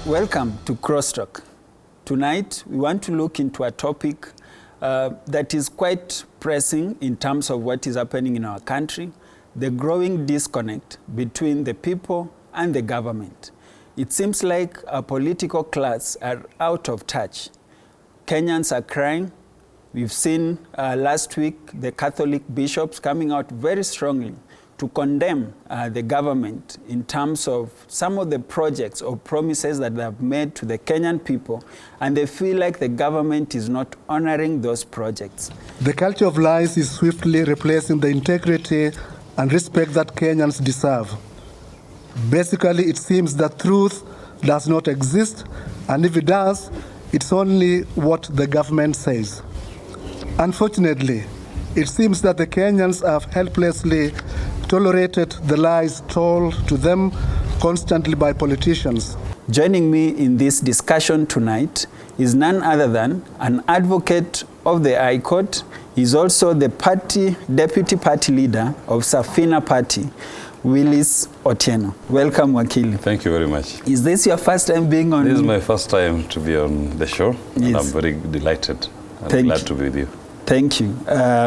Welcome to Crosstalk. Tonight, we want to look into a topic that is quite pressing in terms of what is happening in our country, the growing disconnect between the people and the government. It seems like our political class are out of touch. Kenyans are crying. We've seen last week the Catholic bishops coming out very strongly to condemn the government in terms of some of the projects or promises that they have made to the Kenyan people, and they feel like the government is not honoring those projects. The culture of lies is swiftly replacing the integrity and respect that Kenyans deserve. Basically, it seems that truth does not exist, and if it does, it's only what the government says. Unfortunately, it seems that the Kenyans have helplessly tolerated the lies told to them constantly by politicians. Joining me in this discussion tonight is none other than an advocate of the High Court. He's also the deputy party leader of Safina Party, Willis Otieno. Welcome, Wakili. Thank you very much. Is this your first time being on? This is my first time to be on the show, and I'm very delighted. I'm glad to be with you. Thank you.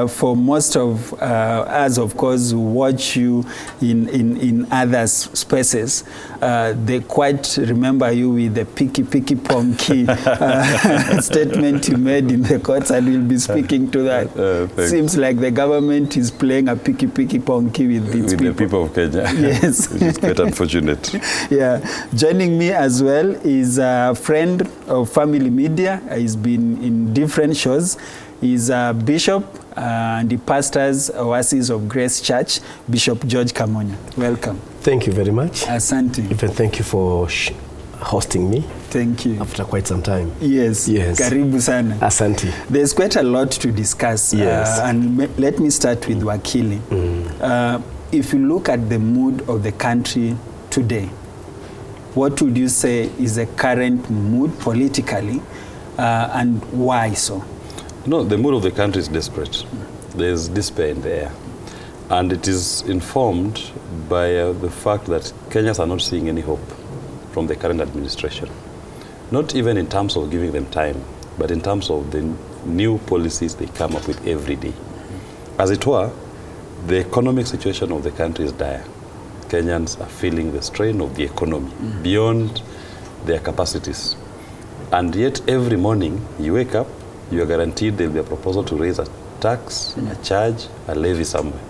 For most of us, of course, who watch you in other spaces, they quite remember you with the picky ponky statement you made in the courts, and we'll be speaking to that. Seems like the government is playing a picky ponky with its people. The people of Kenya. Yes. Which is quite unfortunate. Yeah. Joining me as well is a friend of Family Media. He's been in different shows. He's a bishop and he pastors Oasis of Grace Church, Bishop George Kamunya. Welcome. Thank you very much. Asante. Even thank you for hosting me. Thank you. After quite some time. Yes. Karibu sana. Asante. There's quite a lot to discuss. Yes. And let me start with Wakili. If you look at the mood of the country today, what would you say is the current mood politically and why so? No, the mood of the country is desperate. There's despair in the air. And it is informed by the fact that Kenyans are not seeing any hope from the current administration. Not even in terms of giving them time, but in terms of the new policies they come up with every day. As it were, the economic situation of the country is dire. Kenyans are feeling the strain of the economy beyond their capacities. And yet every morning you wake up, you are guaranteed there will be a proposal to raise a tax, a charge, a levy somewhere.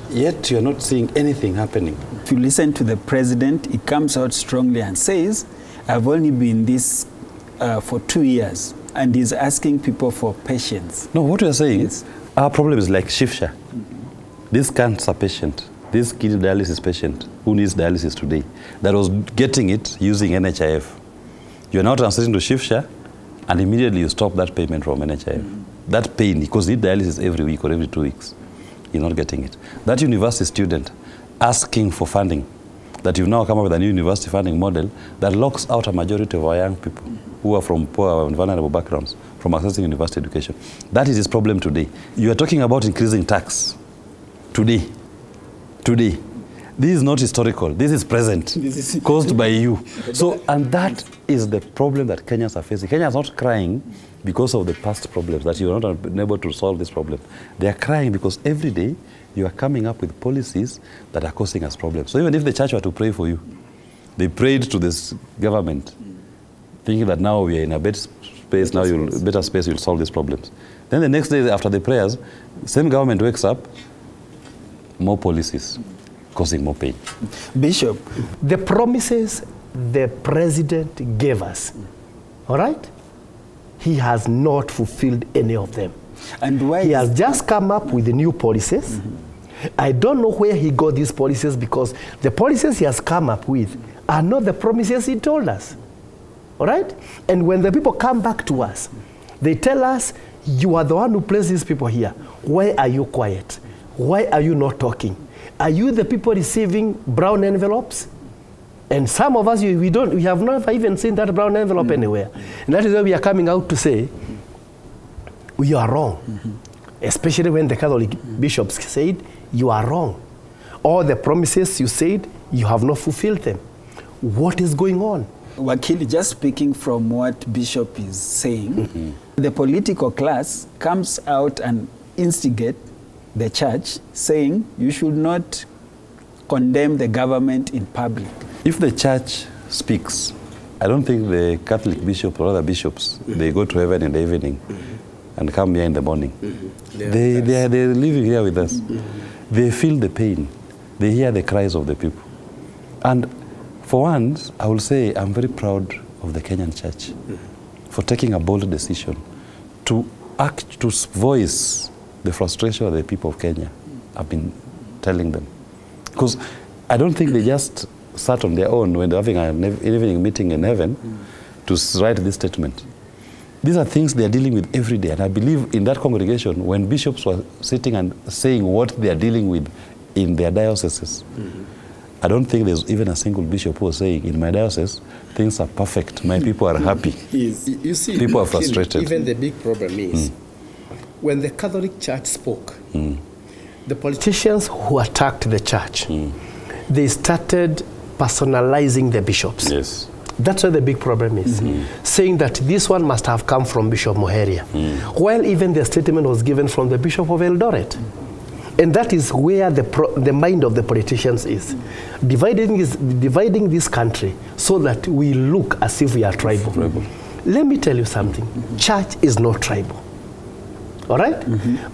Yet you are not seeing anything happening. If you listen to the president, he comes out strongly and says, I've only been this for 2 years, and he's asking people for patience. No, what you are saying is, our problem is like Shifsha. This cancer patient, this kidney dialysis patient who needs dialysis today, that was getting it using NHIF. You are now transiting to Shifsha, and immediately you stop that payment from NHIF. That pain, because you need dialysis every week or every 2 weeks, you're not getting it. That university student asking for funding, that you've now come up with a new university funding model that locks out a majority of our young people who are from poor and vulnerable backgrounds from accessing university education. That is his problem today. You are talking about increasing tax today. This is not historical. This is present, caused by you. So, and that is the problem that Kenyans are facing. Kenyans are not crying because of the past problems, that you are not able to solve this problem. They are crying because every day you are coming up with policies that are causing us problems. So even if the church were to pray for you, they prayed to this government, thinking that now we are in a better space, you'll solve these problems. Then the next day after the prayers, same government wakes up, more policies, causing more pain. Bishop, the promises the president gave us, all right? He has not fulfilled any of them. And why? He has just come up with the new policies. I don't know where he got these policies, because the policies he has come up with are not the promises he told us, all right? And when the people come back to us, they tell us, you are the one who placed these people here. Why are you quiet? Why are you not talking? Are you the people receiving brown envelopes? And some of us, we have never even seen that brown envelope anywhere. And that is why we are coming out to say, you are wrong. Especially when the Catholic bishops said, you are wrong. All the promises you said, you have not fulfilled them. What is going on? Wakili, just speaking from what Bishop is saying, the political class comes out and instigate the church, saying you should not condemn the government in public. If the church speaks, I don't think the Catholic bishop or other bishops, they go to heaven in the evening and come here in the morning. They're living here with us. They feel the pain. They hear the cries of the people. And for once, I will say I'm very proud of the Kenyan church for taking a bold decision to voice the frustration of the people of Kenya. I've been telling them. Because I don't think they just sat on their own when they're having an evening meeting in heaven to write this statement. These are things they are dealing with every day. And I believe in that congregation, when bishops were sitting and saying what they are dealing with in their dioceses, I don't think there's even a single bishop who was saying, in my diocese, things are perfect. My people are happy. You see, people are frustrated. Even the big problem is, when the Catholic Church spoke, the politicians who attacked the church, they started personalizing the bishops. Yes. That's where the big problem is. Saying that this one must have come from Bishop Muheria, while even the statement was given from the Bishop of Eldoret. And that is where the mind of the politicians is. Dividing this country so that we look as if we are tribal. Let me tell you something. Church is not tribal. All right?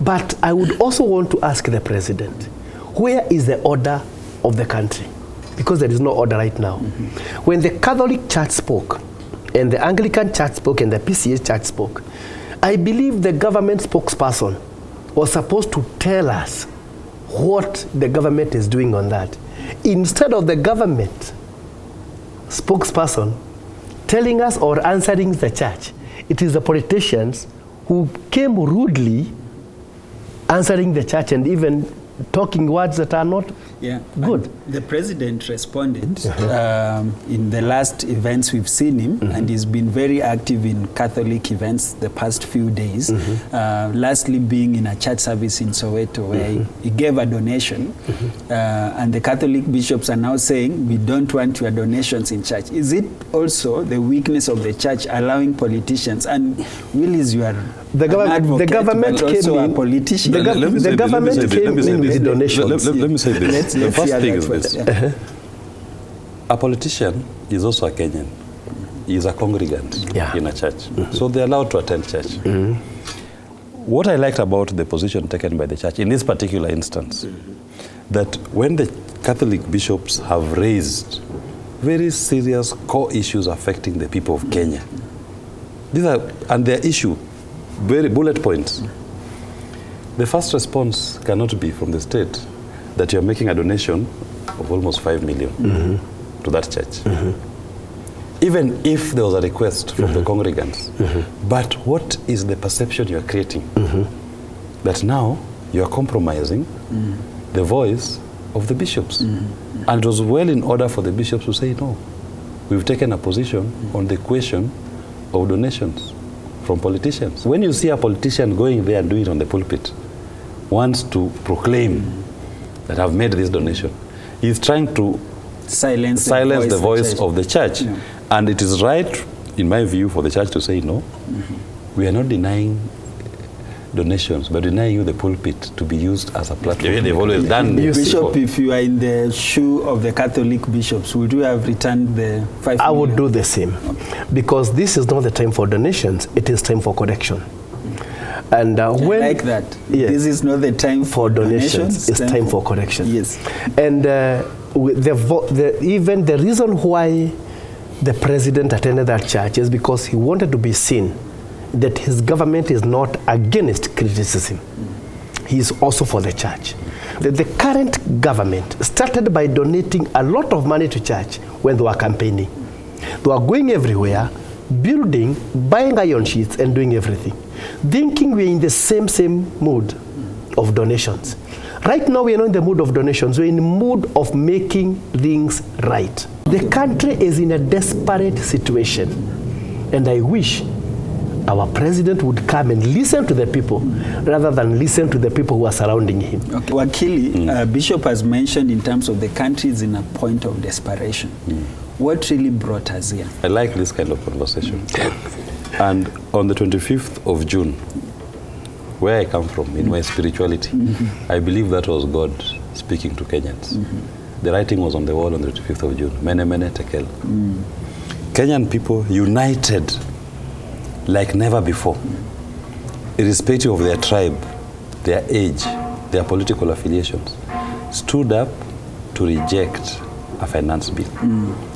But I would also want to ask the president, where is the order of the country? Because there is no order right now. When the Catholic Church spoke, and the Anglican Church spoke, and the PCA Church spoke, I believe the government spokesperson was supposed to tell us what the government is doing on that. Instead of the government spokesperson telling us or answering the church, it is the politicians who came rudely answering the church and even talking words that are not good. And the president responded in the last events we've seen him, and he's been very active in Catholic events the past few days. Lastly, being in a church service in Soweto where he gave a donation, and the Catholic bishops are now saying, we don't want your donations in church. Is it also the weakness of the church allowing politicians, and Willis, you are the government came also in, a politician. The government came in with donations. Let me say this. The first thing is this. Yeah. A politician is also a Kenyan. He is a congregant in a church. So they're allowed to attend church. What I liked about the position taken by the church in this particular instance, that when the Catholic bishops have raised very serious core issues affecting the people of Kenya, these are, and their issue, very bullet points, the first response cannot be from the state that you're making a donation of almost 5 million to that church. Even if there was a request from the congregants. But what is the perception you're creating? That now you're compromising the voice of the bishops. And it was well in order for the bishops to say, no, we've taken a position on the question of donations from politicians. When you see a politician going there and doing it on the pulpit, wants to proclaim that I've made this donation, he's trying to silence the voice of the church. And it is right, in my view, for the church to say, no, we are not denying donations, but denying you the pulpit to be used as a platform. Yeah, they've always done it. Bishop, if you are in the shoe of the Catholic bishops, would you have returned the 5 million? I would do the same. Because this is not the time for donations, it is time for correction. And when like that, this is not the time for donations. It's time for correction. Yes. And even the reason why the president attended that church is because he wanted to be seen that his government is not against criticism. He is also for the church. The current government started by donating a lot of money to church when they were campaigning. They were going everywhere, building, buying iron sheets and doing everything, thinking we're in the same mood of donations. Right now, we're not in the mood of donations. We're in the mood of making things right. The country is in a desperate situation, and I wish our president would come and listen to the people rather than listen to the people who are surrounding him. Okay. Wakili, Bishop has mentioned in terms of the country is in a point of desperation. What really brought us here? I like this kind of conversation. And on the 25th of June, where I come from, in my spirituality, I believe that was God speaking to Kenyans. The writing was on the wall on the 25th of June. Mene mene tekel. Kenyan people united like never before, irrespective of their tribe, their age, their political affiliations, stood up to reject a finance bill.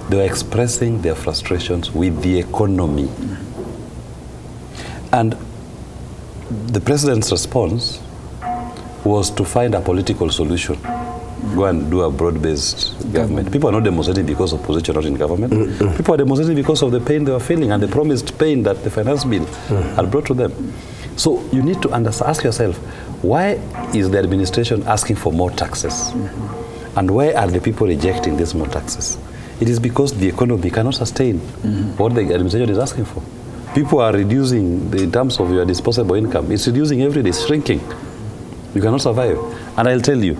They were expressing their frustrations with the economy. And the president's response was to find a political solution. Go and do a broad-based government. People are not demonstrating because of position not in government. People are demonstrating because of the pain they were feeling and the promised pain that the finance bill had brought to them. So you need to ask yourself, why is the administration asking for more taxes? And why are the people rejecting these more taxes? It is because the economy cannot sustain what the administration is asking for. People are reducing in terms of your disposable income. It's reducing every day, it's shrinking. You cannot survive. And I'll tell you,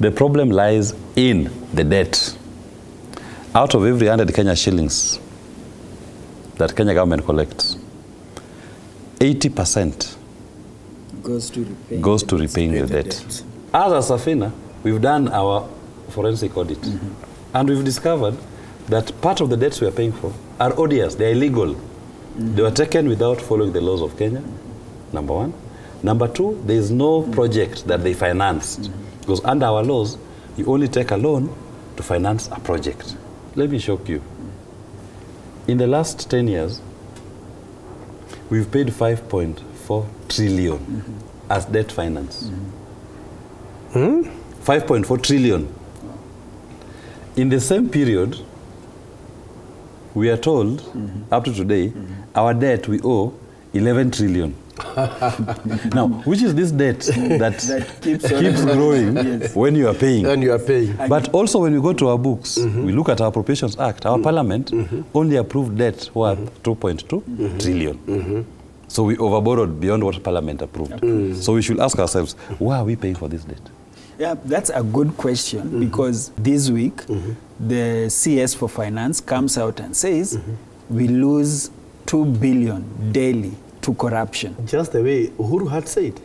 the problem lies in the debt. Out of every 100 Kenya shillings that Kenya government collects, 80% goes to repaying the debt. As a Safina, we've done our forensic audit. And we've discovered that part of the debts we are paying for are odious, they are illegal. They were taken without following the laws of Kenya, number one. Number two, there is no project that they financed. Because under our laws, you only take a loan to finance a project. Let me shock you. In the last 10 years, we've paid 5.4 trillion as debt finance. 5.4 trillion. In the same period, we are told, up to today, our debt we owe 11 trillion. Now, which is this debt that keeps growing when you are paying? But also when we go to our books, we look at our Appropriations Act, our parliament only approved debt worth 2.2 trillion. So we overborrowed beyond what parliament approved. So we should ask ourselves, why are we paying for this debt? Yeah, that's a good question because this week, the CS for Finance comes out and says we lose 2 billion daily to corruption. Just the way Uhuru had said.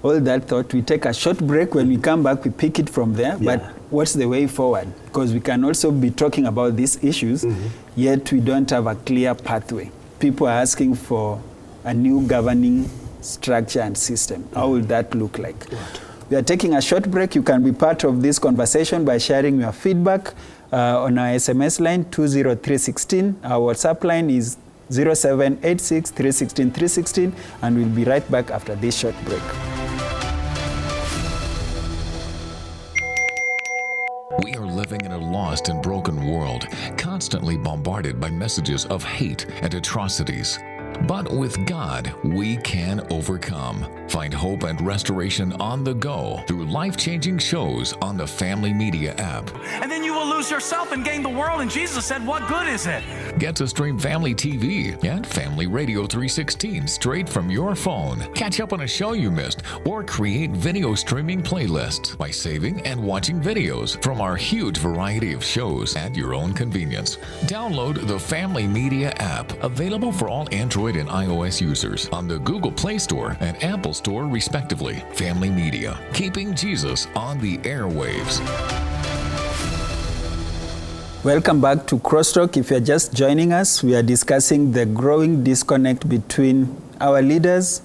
All that thought, we take a short break. When we come back, we pick it from there. But what's the way forward? Because we can also be talking about these issues, yet we don't have a clear pathway. People are asking for a new governing structure and system. How will that look like? We are taking a short break. You can be part of this conversation by sharing your feedback on our SMS line 20316. Our WhatsApp line is 0786 316 316, and we'll be right back after this short break. We are living in a lost and broken world, constantly bombarded by messages of hate and atrocities. But with God, we can overcome. Find hope and restoration on the go through life-changing shows on the Family Media app. And then you will lose yourself and gain the world. And Jesus said, what good is it? Get to stream Family TV and Family Radio 316 straight from your phone. Catch up on a show you missed or create video streaming playlists by saving and watching videos from our huge variety of shows at your own convenience. Download the Family Media app, available for all Android and iOS users on the Google Play Store and Apple Store respectively. Family Media, keeping Jesus on the airwaves. Welcome back to Crosstalk. If you're just joining us, we are discussing the growing disconnect between our leaders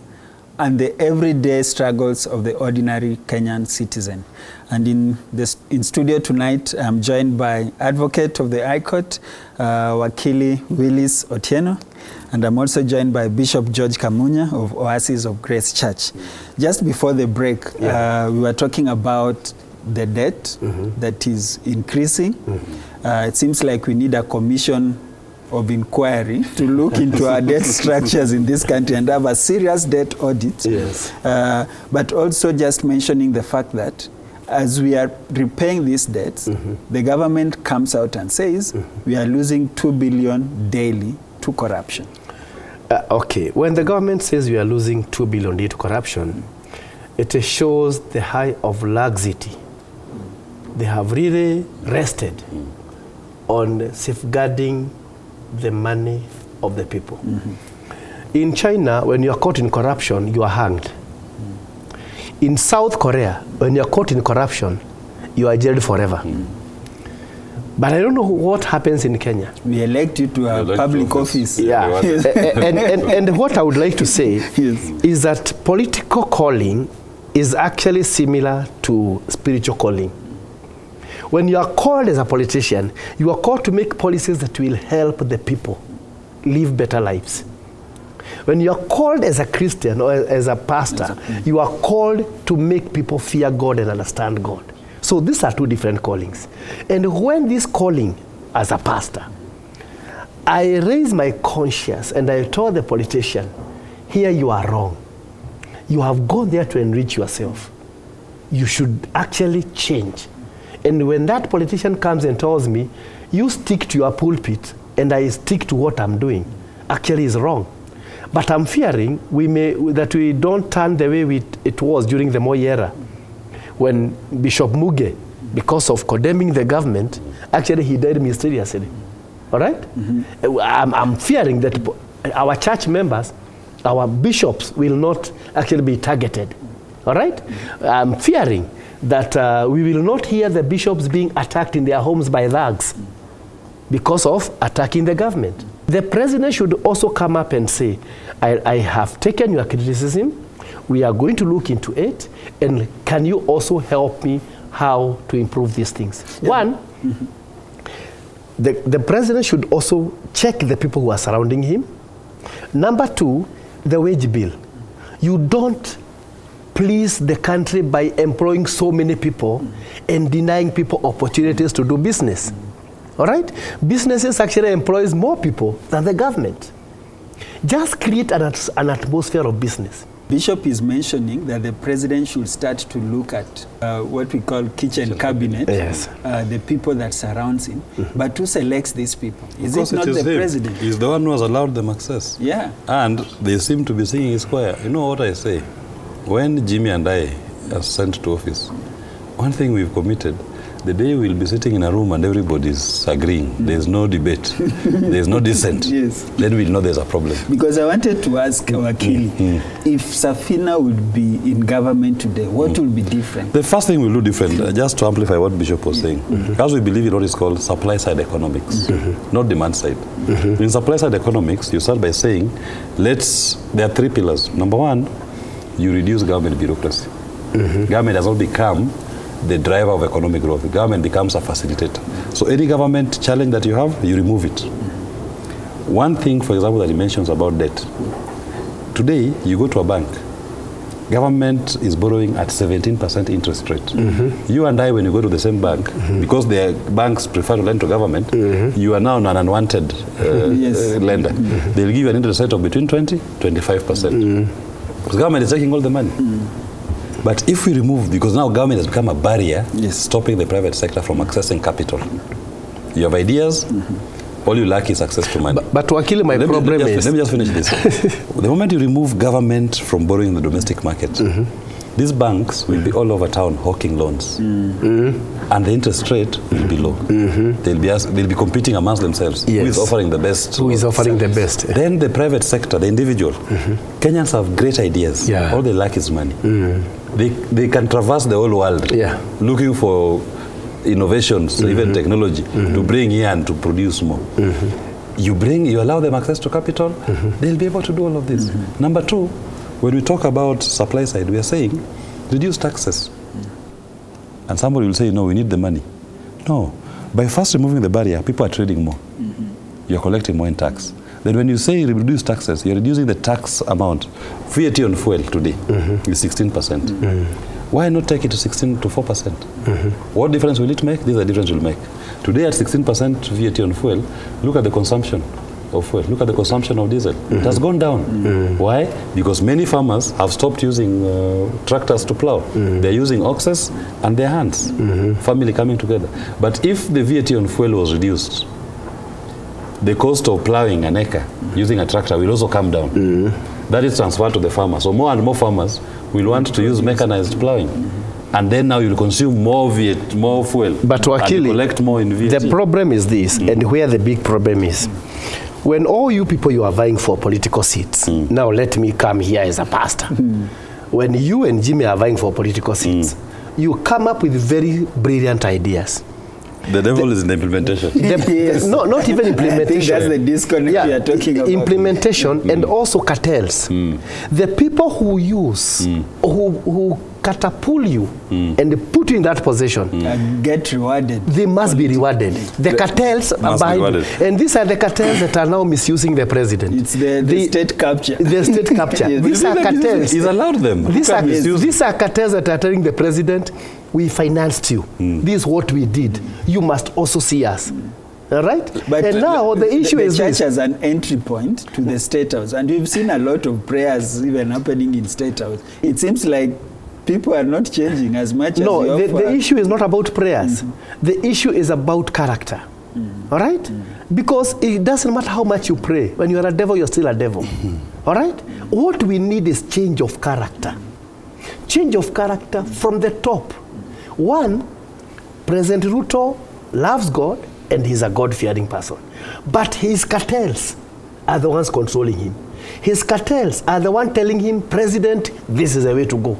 and the everyday struggles of the ordinary Kenyan citizen. And in studio tonight, I'm joined by advocate of the High Court, Wakili Willis Otieno, and I'm also joined by Bishop George Kamunya of Oasis of Grace Church. Just before the break, we were talking about the debt that is increasing. It seems like we need a commission of inquiry to look into our debt structures in this country and have a serious debt audit. Yes. But also just mentioning the fact that as we are repaying these debts, the government comes out and says we are losing 2 billion daily to corruption. Okay, when the government says we are losing 2 billion daily to corruption, it shows the high of laxity. They have really rested on safeguarding the money of the people. In China, when you are caught in corruption, you are hanged. In South Korea, when you are caught in corruption, you are jailed forever. But I don't know what happens in Kenya. We elect you to a public office. Yeah. and what I would like to say is that political calling is actually similar to spiritual calling. When you are called as a politician, you are called to make policies that will help the people live better lives. When you are called as a Christian or as a pastor, you are called to make people fear God and understand God. So these are two different callings. And when this calling as a pastor, I raise my conscience and I told the politician, here you are wrong. You have gone there to enrich yourself. You should actually change. And when that politician comes and tells me, you stick to your pulpit and I stick to what I'm doing, actually is wrong. But I'm fearing that we don't turn the way it was during the Moi era, when Bishop Muge, because of condemning the government, actually he died mysteriously. All right? I'm fearing that our church members, our bishops will not actually be targeted. All right? I'm fearing that we will not hear the bishops being attacked in their homes by thugs because of attacking the government. The president should also come up and say, I have taken your criticism, we are going to look into it, and can you also help me how to improve these things? One, the president should also check the people who are surrounding him. Number two, the wage bill. You don't please the country by employing so many people and denying people opportunities to do business. All right? Businesses actually employs more people than the government. Just create an atmosphere of business. Bishop is mentioning that the president should start to look at what we call kitchen cabinet, the people that surrounds him. But who selects these people? Is it not the president? He's the one who has allowed them access. Yeah. And they seem to be singing his choir. You know what I say? When Jimmy and I are sent to office, one thing we've committed, the day we'll be sitting in a room and everybody's agreeing, there's no debate, there's no dissent, then we'll know there's a problem. Because I wanted to ask Wakili, if Safina would be in government today, what will be different? The first thing we'll do different, just to amplify what Bishop was saying, because we believe in what is called supply-side economics, not demand-side. In supply-side economics, you start by saying, there are three pillars. Number one, you reduce government bureaucracy. Government does not become the driver of economic growth. The government becomes a facilitator. So any government challenge that you have, you remove it. One thing, for example, that he mentions about debt. Today, you go to a bank. Government is borrowing at 17% interest rate. You and I, when you go to the same bank, because the banks prefer to lend to government, you are now an unwanted lender. They'll give you an interest rate of between 20-25%. Because government is taking all the money. But if we remove, because now government has become a barrier, stopping the private sector from accessing capital. You have ideas, all you lack is access to money. But Wakili, my problem is... Let me just finish this. The moment you remove government from borrowing in the domestic market, these banks will be all over town hawking loans. And the interest rate will be low. They'll be competing amongst themselves. Who is offering the best? Who is offering the best? Then the private sector, the individual. Kenyans have great ideas. All they lack is money. They can traverse the whole world looking for innovations, even technology, to bring here and to produce more. You allow them access to capital, they'll be able to do all of this. Number two, when we talk about supply side, we are saying reduce taxes. And somebody will say, no, we need the money. No. By first removing the barrier, people are trading more. You're collecting more in tax. Then when you say reduce taxes, you're reducing the tax amount. VAT on fuel today is 16%. Why not take it to 16 to 4%? What difference will it make? This is the difference it will make. Today at 16% VAT on fuel, look at the consumption of fuel. Look at the consumption of diesel. It has gone down. Why? Because many farmers have stopped using tractors to plow. They're using oxes and their hands. Family coming together. But if the VAT on fuel was reduced, the cost of plowing an acre using a tractor will also come down. That is transferred to the farmer. So more and more farmers will want to use mechanized plowing. and then now you'll consume more fuel, But and Wakili, collect more in VAT. the problem is this, and where the big problem is. When all you people you are vying for political seats, now let me come here as a pastor. When you and Jimmy are vying for political seats, you come up with very brilliant ideas. The devil is in the implementation. Yes. No, not even implementation. I think that's the disconnect we are talking about. Implementation and also cartels. The people who use, who catapult you and put you in that position, And get rewarded. they must be rewarded. The cartels are must be behind, rewarded. and these are the cartels that are now misusing the president. It's the state capture. The state capture. Yes. These are cartels. He's allowed them. These Who are, can misuse these are cartels that are telling the president, we financed you. This is what we did. You must also see us. All right? But and now the issue the is church this. has an entry point to the State House. And we've seen a lot of prayers even happening in State House. It seems like people are not changing as much No, as we the offer. issue is not about prayers. The issue is about character. All right? Because it doesn't matter how much you pray. When you are a devil, you're still a devil. All right? What we need is change of character. Change of character from the top. One, President Ruto loves God and he's a God-fearing person. But his cartels are the ones controlling him. His cartels are the ones telling him, President, this is the way to go.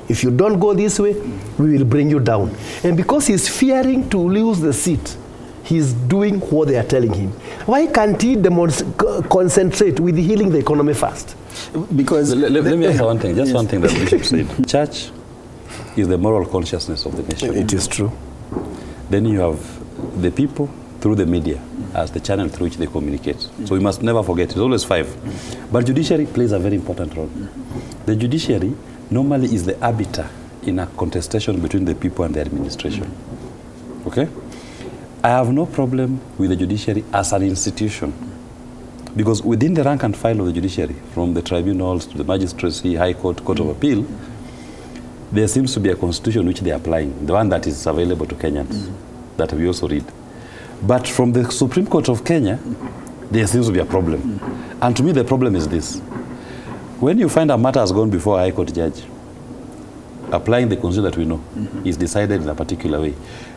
If you don't go this way, we will bring you down. And because he's fearing to lose the seat, he's doing what they are telling him. Why can't he concentrate with healing the economy first? Because Let me answer one thing, just one thing that Bishop said. Church is the moral consciousness of the nation. It is true. Then you have the people through the media as the channel through which they communicate. So we must never forget, it's always five. But judiciary plays a very important role. The judiciary normally is the arbiter in a contestation between the people and the administration. Okay? I have no problem with the judiciary as an institution. Because within the rank and file of the judiciary, from the tribunals to the magistracy, high court, court of appeal, there seems to be a constitution which they are applying, the one that is available to Kenyans, that we also read. But from the Supreme Court of Kenya, there seems to be a problem. And to me, the problem is this. When you find a matter has gone before a high court judge, applying the constitution that we know, is decided in a particular way.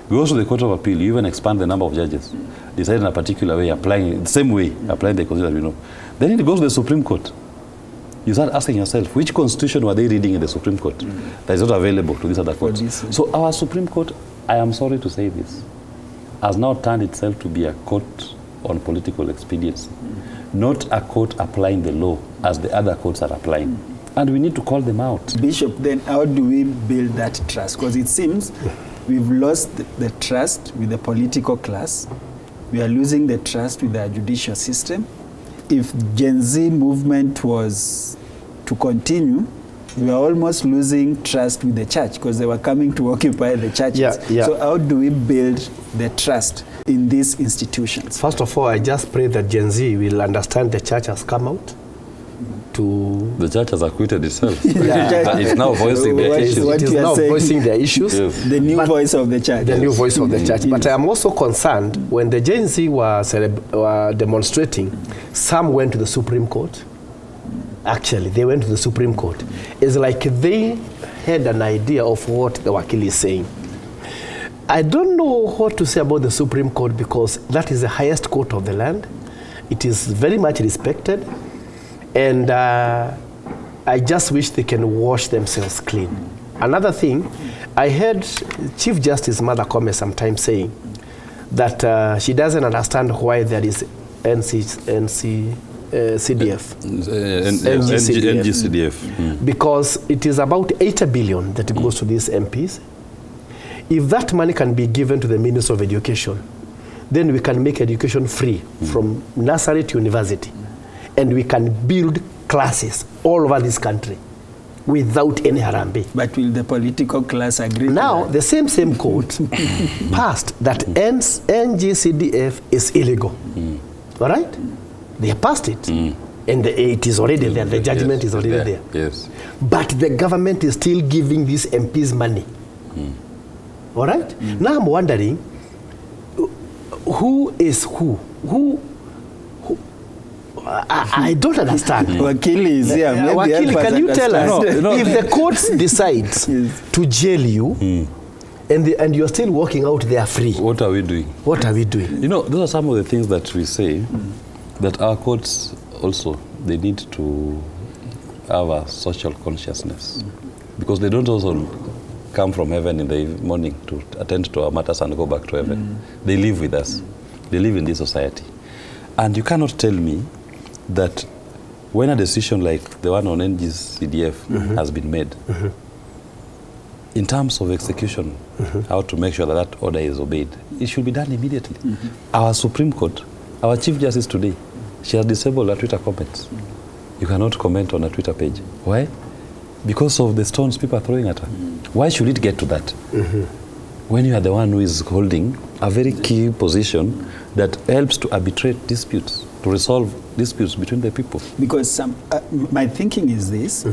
Goes to the Court of Appeal, you even expand the number of judges, decide in a particular way, applying it the same way, applying the constitution that we know. Then it goes to the Supreme Court. You start asking yourself, which constitution were they reading in the Supreme Court that is not available to this other court? So our Supreme Court, I am sorry to say this, has now turned itself to be a court on political expediency, not a court applying the law as the other courts are applying. And we need to call them out. Bishop, then how do we build that trust? Because it seems we've lost the trust with the political class. We are losing the trust with the judicial system. If Gen Z movement was to continue, we are almost losing trust with the church because they were coming to occupy the churches. Yeah. So how do we build the trust in these institutions? First of all, I just pray that Gen Z will understand the church has come out to... The church has acquitted itself. Yeah. It's now voicing their What- issues. what It is you are now saying. voicing their issues. Yes. The new voice of the church. The new voice of the church. But I am also concerned when the Gen Z were demonstrating, some went to the Supreme Court. Actually, they went to the Supreme Court. It's like they had an idea of what the Wakili is saying. I don't know what to say about the Supreme Court because that is the highest court of the land. It is very much respected. And I just wish they can wash themselves clean. Another thing, I heard Chief Justice Mother Koome sometimes saying that she doesn't understand why there is CDF. NGCDF. Because it is about 80 billion that goes to these MPs. If that money can be given to the Minister of Education, then we can make education free from nursery to university. And we can build classes all over this country without any harambe. But will the political class agree? Now, to the same court passed that NGCDF is illegal. All right? They passed it. And it is already there. The judgment is already there. Yes. But the government is still giving these MPs money. All right? Now I'm wondering, who is who? I don't understand. Wakili is here. Maybe Wakili, help us can you tell us, understand. if the courts decides to jail you, and you're still walking out there free, What are we doing? what are we doing? You know, those are some of the things that we say that our courts also, they need to have a social consciousness because they don't also come from heaven in the morning to attend to our matters and go back to heaven. They live with us. They live in this society. And you cannot tell me that when a decision like the one on NGCDF has been made, in terms of execution, how to make sure that that order is obeyed, it should be done immediately. Our Supreme Court, our Chief Justice today, she has disabled her Twitter comments. You cannot comment on a Twitter page. Why? Because of the stones people are throwing at her. Why should it get to that? When you are the one who is holding a very key position that helps to arbitrate disputes, to resolve disputes between the people. Because my thinking is this,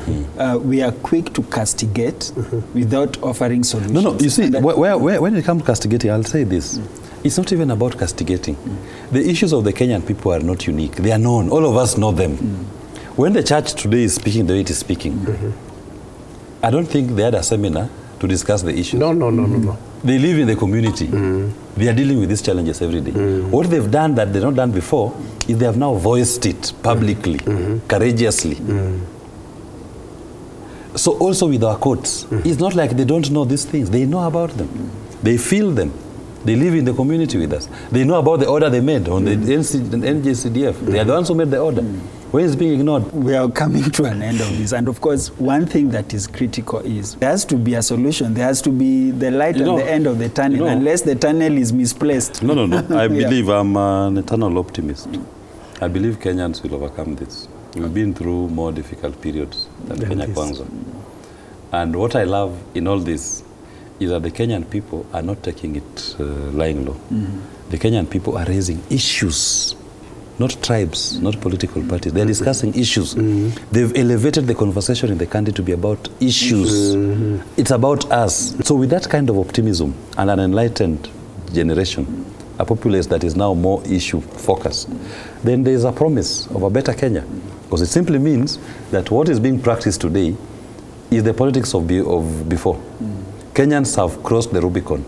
we are quick to castigate without offering solutions. No, you see, when it comes to castigating, I'll say this. It's not even about castigating. The issues of the Kenyan people are not unique. They are known. All of us know them. When the church today is speaking the way it is speaking, I don't think they had a seminar to discuss the issue. No. They live in the community. They are dealing with these challenges every day. What they've done that they've not done before is they have now voiced it publicly, courageously. So also with our courts, it's not like they don't know these things. They know about them. They feel them. They live in the community with us. They know about the order they made on the NGCDF. They are the ones who made the order. When it's being ignored. We are coming to an end of this. And of course, one thing that is critical is there has to be a solution. There has to be the light at the end of the tunnel, unless the tunnel is misplaced. No. I believe I'm an eternal optimist. I believe Kenyans will overcome this. We've been through more difficult periods than Kenya Kwanza. And what I love in all this is that the Kenyan people are not taking it lying low. The Kenyan people are raising issues, not tribes, not political parties. They're discussing issues. They've elevated the conversation in the country to be about issues. It's about us. So with that kind of optimism and an enlightened generation, a populace that is now more issue-focused, then there's a promise of a better Kenya. Because it simply means that what is being practiced today is the politics of before. Kenyans have crossed the Rubicon.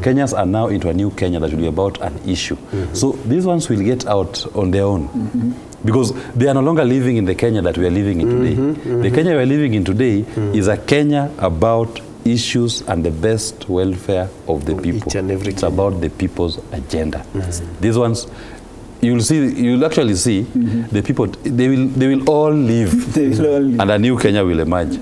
Kenyans are now into a new Kenya that will be about an issue. So these ones will get out on their own. Because they are no longer living in the Kenya that we are living in today. The Kenya we are living in today is a Kenya about issues and the best welfare of the people. Each and every it's about the people's agenda. These ones, you'll actually see the people, they will all live. They will all live. And a new Kenya will emerge.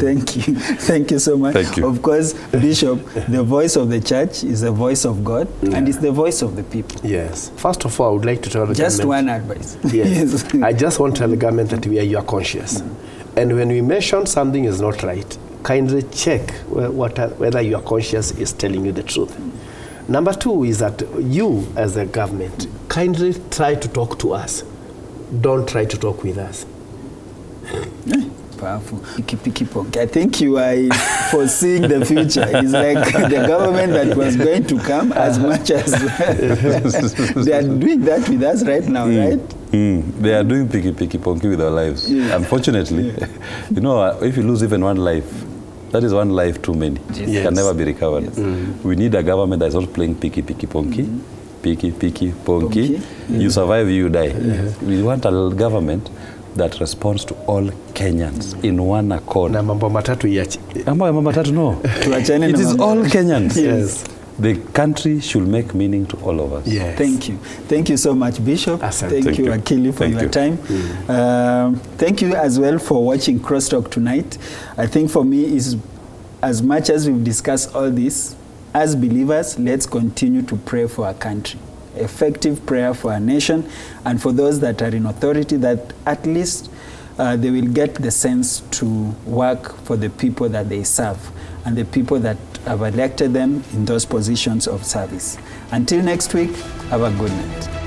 Thank you. Thank you so much. Thank you. Of course, Bishop, the voice of the church is the voice of God, and it's the voice of the people. Yes. First of all, I would like to tell the Just government. one advice. Yes. I just want to tell the government that we are your conscious. And when we mention something is not right, kindly check whether your conscience is telling you the truth. Number two is that you, as a government, kindly try to talk to us. Don't try to talk with us. Powerful. I think you are foreseeing the future. It's like the government that was going to come as much as they are doing that with us right now, right? They are doing picky ponky with our lives. Unfortunately, you know, if you lose even one life, that is one life too many. It can never be recovered. We need a government that is not playing picky ponky. Picky ponky. You survive, you die. We want a government that responds to all Kenyans in one accord. Na mambo matatu iache. Mambo matatu no. It is all Kenyans. Yes. The country should make meaning to all of us. Yes. Thank you. Thank you so much, Bishop. Thank you, Akili, for your time. Thank you as well for watching Crosstalk tonight. I think for me, is as much as we've discussed all this, as believers, let's continue to pray for our country. Effective prayer for our nation, and for those that are in authority, that at least they will get the sense to work for the people that they serve and the people that have elected them in those positions of service. Until next week, have a good night.